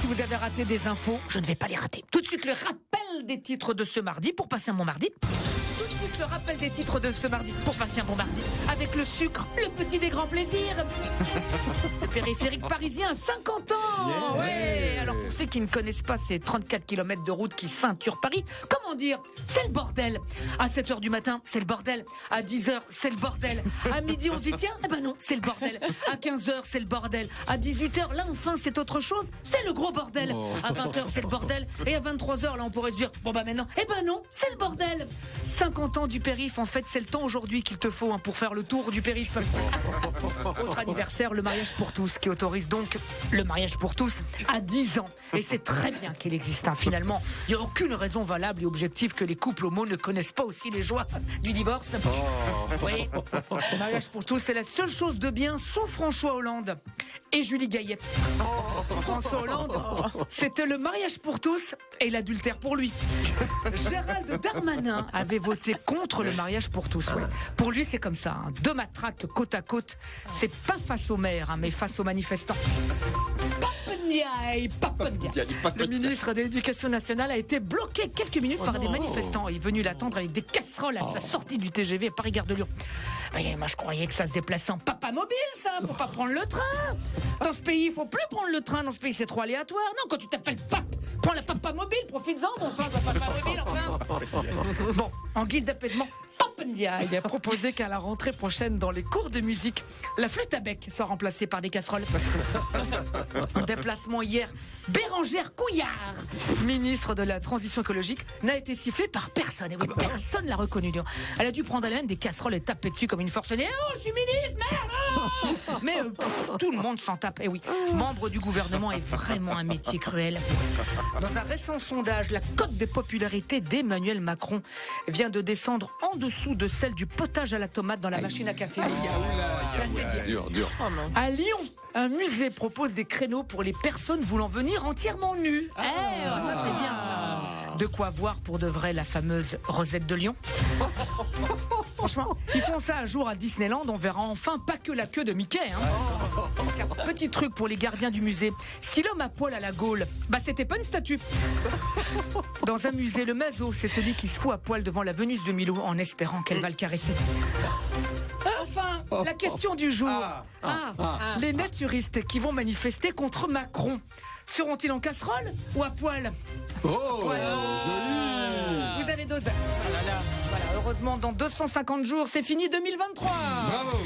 Si vous avez raté des infos, je ne vais pas les rater. Tout de suite, le rappel des titres de ce mardi pour passer un bon mardi. Tout de suite, le rappel des titres de ce mardi pour passer un bon mardi. Avec le sucre, le petit des grands plaisirs. Le périphérique parisien, 50 ans. Ouais. Alors pour ceux qui ne connaissent pas ces 34 km de route qui ceinturent Paris, comment dire? C'est le bordel. À 7h du matin, c'est le bordel. À 10h, c'est le bordel. À midi, on se dit tiens, eh ben non, c'est le bordel. À 15h, c'est le bordel. À 18h, là enfin, c'est autre chose. C'est le gros bordel. À 20h, c'est le bordel. Et à 23h, là, on pourrait se dire bon bah maintenant, eh ben non, c'est le bordel. 50 ans du périph', en fait, c'est le temps aujourd'hui qu'il te faut pour faire le tour du périph'. Autre anniversaire, le mariage pour tous, qui autorise donc le mariage pour tous à 10 ans. Et c'est très bien qu'il existe. Finalement, il n'y a aucune raison valable et objective que les couples homo ne connaissent pas aussi les joies du divorce. Oui, le mariage pour tous, c'est la seule chose de bien sous François Hollande et Julie Gaillet. François Hollande, c'était le mariage pour tous et l'adultère pour lui. Gérald Darmanin avait voté contre le mariage pour tous. Ouais. Pour lui, c'est comme ça. Deux matraques côte à côte. C'est pas face aux maires, mais face aux manifestants. Le ministre de l'Éducation nationale a été bloqué quelques minutes par des manifestants. Il est venu l'attendre avec des casseroles à sa sortie du TGV Paris-Gare de Lyon. Mais moi, je croyais que ça se déplaçait en papa mobile, ça. Faut pas prendre le train. Dans ce pays, il faut plus prendre le train. Dans ce pays, c'est trop aléatoire. Non, quand tu t'appelles Pape, prends la papa mobile. Profites-en, bon sang, la papa mobile, enfin. Bon, en guise d'apaisement, il a proposé qu'à la rentrée prochaine, dans les cours de musique, la flûte à bec soit remplacée par des casseroles. En déplacement hier, Bérangère Couillard, ministre de la Transition écologique, n'a été sifflée par personne. Et oui, personne l'a reconnue. Elle a dû prendre à la main des casseroles et taper dessus comme une forcenée. Oh, je suis ministre, merde. Mais tout le monde s'en tape. Et oui, membre du gouvernement est vraiment un métier cruel. Dans un récent sondage, la cote de popularité d'Emmanuel Macron vient de descendre en dessous de celle du potage à la tomate dans la machine à café. C'est dur. À Lyon, un musée propose des créneaux pour les personnes voulant venir entièrement nues. Ça c'est bien. De quoi voir pour de vrai la fameuse Rosette de Lyon. Franchement, ils font ça un jour à Disneyland, on verra enfin pas que la queue de Mickey. Petit truc pour les gardiens du musée. Si l'homme à poil à la Gaule, c'était pas une statue. Dans un musée, le maso, c'est celui qui se fout à poil devant la Vénus de Milo en espérant qu'elle va le caresser. Enfin, la question du jour. Les naturistes qui vont manifester contre Macron, seront-ils en casserole ou à poil? Joli. Vous avez 2 heures. Voilà, heureusement, dans 250 jours, c'est fini 2023. Bravo.